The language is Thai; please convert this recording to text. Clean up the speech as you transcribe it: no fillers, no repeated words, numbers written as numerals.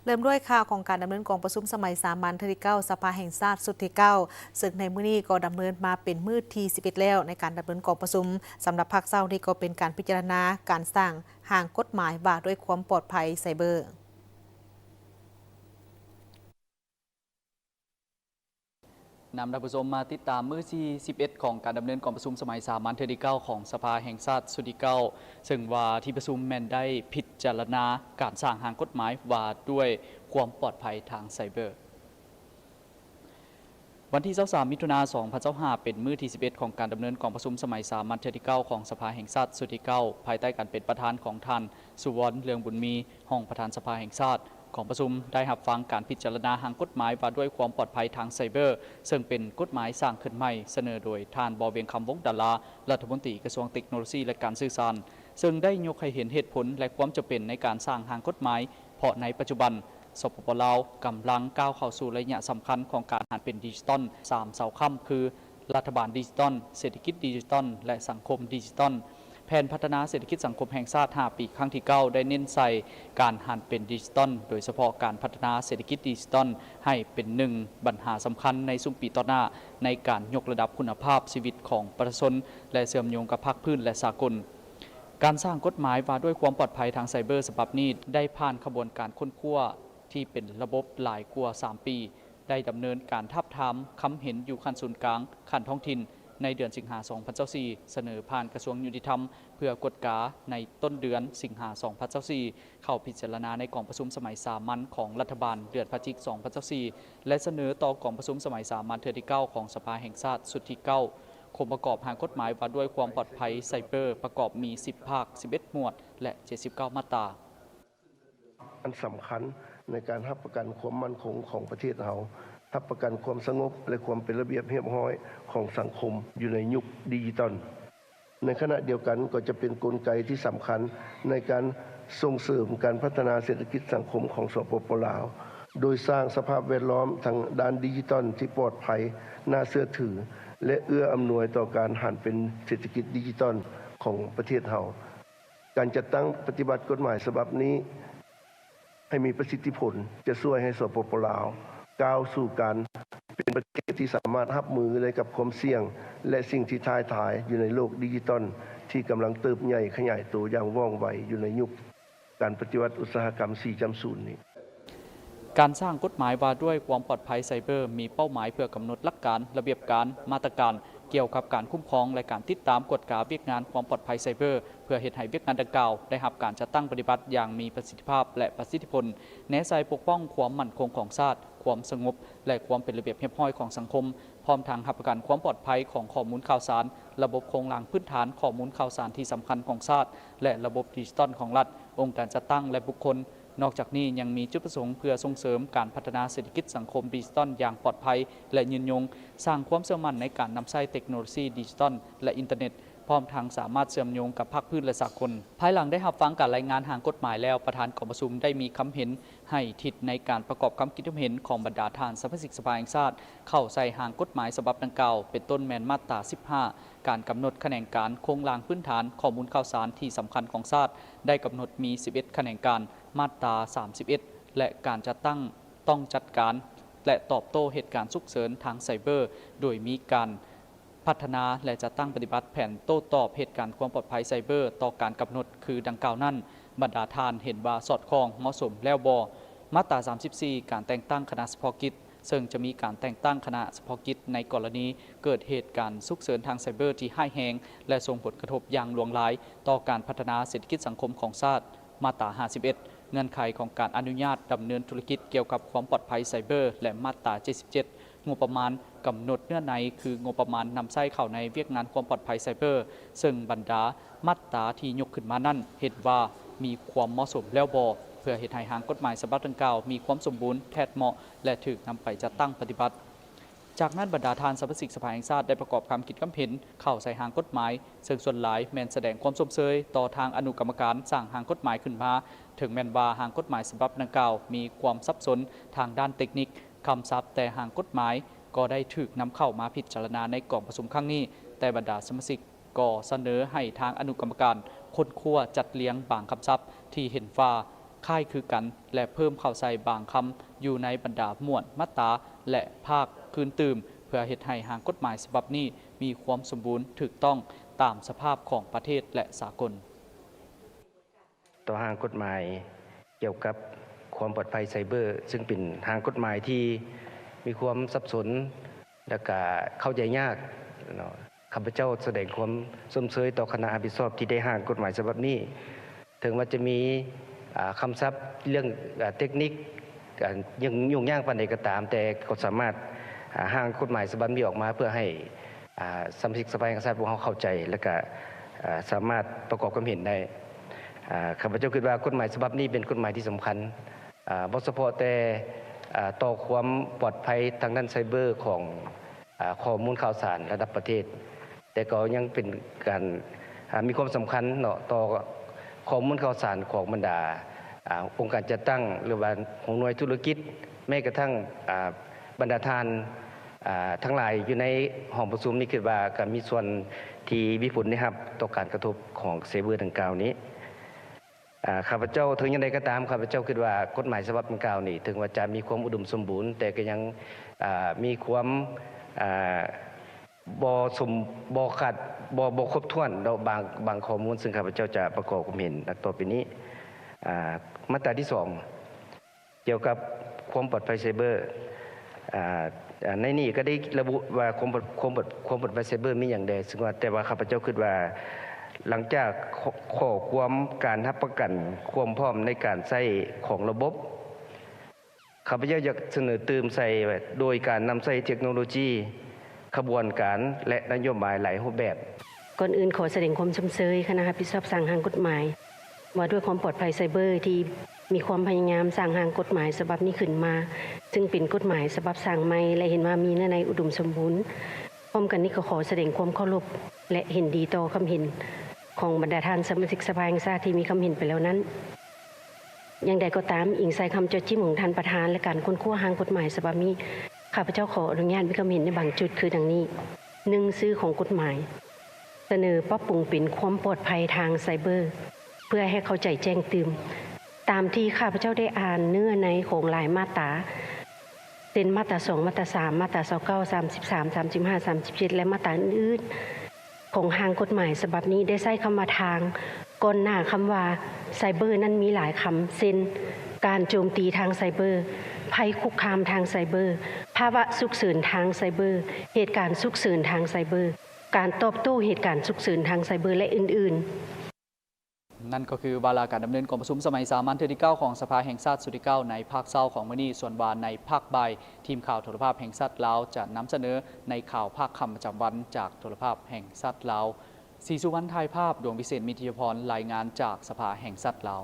เริ่มด้วยข่าวของการดำเนินกองประชุมสมัยสามัญที่9สภาแห่งชาติสุดที่9ซึ่งในมื้อนี้ก็ดำเนินมาเป็นมื้อที่11แล้วในการดำเนินกองประชุมสำหรับภาคเช้านี้ก็เป็นการพิจารณาการสร้างห่างกฎหมายว่าด้วยความปลอดภัยไซเบอร์นำท่านผู้ชมมาติดตามมื้อที่11ของการดำเนินกองประชุมสมัยสามัญที่9ของสภาแห่งชาติสุดที่9ซึ่งว่าที่ประชุมแม่นได้พิจารณาการสร้างห่างกฎหมายว่าด้วยความปลอดภัยทางไซเบอร์วันที่23มิถุนายน2025เป็นมื้อที่11ของการดำเนินกองประชุมสมัยสามัญที่9ของสภาแห่งชาติสุดที่9ภายใต้การเป็นประธานของท่านสุวรรณเรืองบุญมีห้องประธานสภาแห่งชาติของประชุมได้รับฟังการพิจารณาห่างกฎหมายว่าด้วยความปลอดภัยทางไซเบอร์ซึ่งเป็นกฎหมายสร้างขึ้นใหม่เสนอโดยท่านบเวียงคำวงศ์ดารารัฐมนตรีกระทรวงเทคโนโลยีและการสื่อสารซึ่งได้ยกให้เห็นเหตุผลและความจำเป็นในการสร้างห่างกฎหมายเพราะในปัจจุบันสปป.ลาวกำลังก้าวเข้าสู่ระยะสำคัญของการหันเป็นดิจิตอล3เสาค้ำคือรัฐบาลดิจิตอลเศรษฐกิจดิจิตอลและสังคมดิจิตอลแผนพัฒนาเศรษฐกิจสังคมแห่งชาติ5ปีครั้งที่9ได้เน้นใส่การหันเป็นดิจิตอลโดยเฉพาะการพัฒนาเศรษฐกิจดิจิตอลให้เป็นหนึ่งปัญหาสำคัญในสุ่มปีต่อหน้าในการยกระดับคุณภาพชีวิตของประชาชนและเชื่อมโยงกับภาคพื้นและสากลการสร้างกฎหมายว่าด้วยความปลอดภัยทางไซเบอร์ฉบับนี้ได้ผ่านขบวนการค้นคว้าที่เป็นระบบหลายกว่า3ปีได้ดำเนินการทับทามคำเห็นอยู่ขั้นศูนย์กลางขั้นท้องถิ่นในเดือนสิงหาคม2024เสนอผ่านกระทรวงยุติธรรมเพื่อกฎกาในต้นเดือนสิงหาคม2024เข้าพิจารณาในกองประชุมสมัยสามัญของรัฐบาลเดือนพฤศจิกายน2024และเสนอต่อกองประชุมสมัยสามัญที่9ของสภาแห่งชาติสุดที่9องค์ประกอบหางกฎหมายว่าด้วยความปลอดภัยไซเบอร์ประกอบมี10ภาค11หมวดและ79มาตราอันสำคัญในการรับประกันความมั่นคงของประเทศเรารับประกันความสงบและความเป็นระเบียบเรียบร้อยของสังคมอยู่ในยุคดิจิตอลในขณะเดียวกันก็จะเป็นกลไกที่สำคัญในการส่งเสริมการพัฒนาเศรษฐกิจสังคมของสปป.ลาวโดยสร้างสภาพแวดล้อมทางด้านดิจิตอลที่ปลอดภัยน่าเชื่อถือและเอื้ออำนวยต่อการหันเป็นเศรษฐกิจดิจิตอลของประเทศเราการจัดตั้งปฏิบัติกฎหมายฉบับนี้ให้มีประสิทธิผลจะช่วยให้สปป.ลาวก้าวสู่การเป็นประเทศที่สามารถรับมือได้กับความเสี่ยงและสิ่งที่ท้าทายอยู่ในโลกดิจิตอลที่กำลังเติบใหญ่ขยายตัวอย่างว่องไวอยู่ในยุคการปฏิวัติอุตสาหกรรม 4.0 นี้การสร้างกฎหมายว่าด้วยความปลอดภัยไซเบอร์มีเป้าหมายเพื่อกำหนดหลักการระเบียบการมาตรการเกี่ยวกับการคุ้มครองและการติดตามกฎกาเวียกงานความปลอดภัยไซเบอร์เพื่อเหตุให้เวียกงานดังกล่าวได้รับการจัดตั้งปฏิบัติอย่างมีประสิทธิภาพและประสิทธิผลแนใส่ปกป้องความมั่นคงของชาติความสงบและความเป็นระเบียบเรียบร้อยของสังคมพร้อมทางรับประกันความปลอดภัยของข้อมูลข่าวสารระบบโครงหลังพื้นฐานข้อมูลข่าวสารที่สำคัญของชาติและระบบดิจิตอลของรัฐองค์การจัดตั้งและบุคคลนอกจากนี้ยังมีจุดประสงค์เพื่อส่งเสริมการพัฒนาเศรษฐกิจสังคมดิจิตอลอย่างปลอดภัยและยืนยงสร้างความเชื่อมั่นในการนำใช้เทคโนโลยีดิจิตอลและอินเทอร์เน็ตพร้อมทางสามารถเชื่อมโยงกับภาคพื้นและสากลภายหลังได้รับฟังการรายงานทางกฎหมายแล้วประธานกองประชุมได้มีคำเห็นให้ทิศในการประกอบความคิดเห็นของบรรดาทานสมาชิกสภาแห่งชาติเข้าใส่ห่างกฎหมายฉบับดังกล่าวเป็นต้นแมนมาตรา15การกำหนดแขนงการโครงหลังพื้นฐานข้อมูลข่าวสารที่สำคัญของชาติได้กำหนดมี11แขนงการมาตรา31และการจัดตั้งต้องจัดการและตอบโต้เหตุการณ์ฉุกเฉินทางไซเบอร์โดยมีการพัฒนาและจะตั้งปฏิบัติแผนโต้ตอบเหตุการณ์ความปลอดภัยไซเบอร์ต่อการกำหนดคือดังกล่าวนั้นบรรดาทานเห็นว่าสอดคล้องเหมาะสมแล้วบ่มาตรา34การแต่งตั้งคณะเฉพาะกิจซึ่งจะมีการแต่งตั้งคณะเฉพาะกิจในกรณีเกิดเหตุการณ์ฉุกเฉินทางไซเบอร์ที่ร้ายแรงและส่งผลกระทบอย่างหลวงหลายต่อการพัฒนาเศรษฐกิจสังคมของชาติมาตรา51เงื่อนไขของการอนุญาตดำเนินธุรกิจเกี่ยวกับความปลอดภัยไซเบอร์และมาตรา77งบประมาณกำหนดเนื้อในคืองบประมาณนำใช้เข้าในเวียกงานความปลอดภัยไซเบอร์ซึ่งบรรดามาตราที่ยกขึ้นมานั้นเห็นว่ามีความเหมาะสมแล้วบ่เพื่อเหตุให้ห่างกฎหมายฉบับดังกล่าวมีความสมบูรณ์แท้เหมาะและถูกนำไปจัดตั้งปฏิบัติจากนั้นบรรดาทานสมาชิกสภาแห่งชาติได้ประกอบความคิดความเห็นเข้าใส่ห่างกฎหมายซึ่งส่วนหลายแมนแสดงความสมเชยต่อทางอนุกรรมการสร้างห่างกฎหมายขึ้นมาถึงแมนว่าห่างกฎหมายฉบับดังกล่าวมีความซับซ้อนทางด้านเทคนิคคำศัพท์แต่ห่างกฎหมายก็ได้ถูกนำเข้ามาพิจารณาในกองประชุมครั้งนี้แต่บรรดาสมาชิกก็เสนอให้ทางอนุกรรมการค้นคว้าจัดเลี้ยงบางคำศัพท์ที่เห็นว่า ค่ายคือกันและเพิ่มเข้าใส่บางคำอยู่ในบรรดาหมวดมาตราและภาคคืนตื่มเพื่อเฮ็ดให้หางกฎหมายฉบับนี้มีความสมบูรณ์ถูกต้องตามสภาพของประเทศและสากลต่อหางกฎหมายเกี่ยวกับความปลอดภัยไซเบอร์ซึ่งเป็นหางกฎหมายที่มีความสับสนและก็เข้าใจยากข้าพเจ้าแสดงความสมเชยต่อคณะรับผิดชอบที่ได้หางกฎหมายฉบับนี้ถึงว่าจะมีคำศัพท์เรื่องเทคนิคยังยุ่งยากปานใดก็ตามแต่ก็สามารถหางกฎหมายฉบับนี้ออกมาเพื่อให้สมาชิกสภาแห่งชาติพวกเขาเข้าใจและก็สามารถประกอบความเห็นได้ข้าพเจ้าคิดว่ากฎหมายฉบับนี้เป็นกฎหมายที่สำคัญบ่เฉพาะแต่ต่อความปลอดภัยทางด้านไซเบอร์ของข้อมูลข่าวสารระดับประเทศแต่ก็ยังเป็นการมีความสำคัญเนาะต่อข้อมูลข่าวสารของบรรดาองค์การจัดตั้งหรือว่าของหน่วยธุรกิจแม้กระทั่งบรรดาทานทั้งหลายอยู่ในห้องประชุมนี้คิดว่าก็มีส่วนที่มีผลนะครับต่อการกระทบของไซเบอร์ดังกล่าวนี้ข้าพเจ้าถึงอย่างไรก็ตามข้าพเจ้าคิดว่ากฎหมายฉบับดังกล่าวนี้ถึงว่าจะมีความอุดมสมบูรณ์แต่ก็ยังมีความบ่ขาดบ่ครบถ้วนบางข้อมูลซึ่งข้าพเจ้าจะประกอบความเห็นต่อไปนี้มาตราที่2เกี่ยวกับความปลอดภัยไซเบอร์ในนี้ก็ได้ระบุว่าความปลอดภัยไซเบอร์มีอย่างใดซึ่งว่าแต่ว่าข้าพเจ้าคิดว่าหลังจากข้อความการรับประกันความพร้อมในการใช้ของระบบข้าพเจ้าอยากเสนอเติมใส่โดยการนำใช้เทคโนโลยีขบวนการและนโยบายหลายรูปแบบก่อนอื่นขอแสดงความชมเชยคณะรับผิดชอบสร้างหางกฎหมายว่าด้วยความปลอดภัยไซเบอร์ที่มีความพยายามสร้างหางกฎหมายฉบับนี้ขึ้นมาซึ่งเป็นกฎหมายฉบับสร้างใหม่และเห็นว่ามีเนื้อในอุดมสมบูรณ์พร้อมกันนี้ก็ขอแสดงความเคารพและเห็นดีต่อคำเห็นของบรรดาท่านสมาชิกสภาแห่งชาติที่มีคำเห็นไปแล้วนั้นอย่างใดก็ตามอิงใส่คำจดจิ้มของท่านประธานและการค้นคว้าหางกฎหมายฉบับนี้ข้าพเจ้าขออนุญาตมีคำเห็นในบางจุดคือดังนี้1ซื้อของกฎหมายเสนอปรับปรุงเป็นความปลอดภัยทางไซเบอร์เพื่อให้เข้าใจแจ้งเตือนตามที่ข้าพเจ้าได้อ่านเนื้อในของหลายมาตราเป็นมาตรา2มาตรา3มาตรา29 33 35 37และมาตราอื่นๆของหางกฎหมายฉบับนี้ได้ใช้คำว่าทางก่อนหน้าคำว่าไซเบอร์นั้นมีหลายคำเช่นการโจมตีทางไซเบอร์ภัยคุกคามทางไซเบอร์ภาวะฉุกเฉินทางไซเบอร์เหตุการณ์ฉุกเฉินทางไซเบอร์การตอบโต้เหตุการณ์ฉุกเฉินทางไซเบอร์และอื่นๆนั่นก็คือวาระการดำเนินการประชุมสมัยสามัญเทื่อที่9ของสภาแห่งชาติสุดที่9ในภาคเช้าของมื้อนี้ส่วนวานในภาคบ่ายทีมข่าวโทรภาพแห่งชาติลาวจะนำเสนอในข่าวภาคค่ำประจำวันจากโทรภาพแห่งชาติลาวศรีสุวรรณถ่ายภาพดวงวิเศษมิตรพรรายงานจากสภาแห่งชาติลาว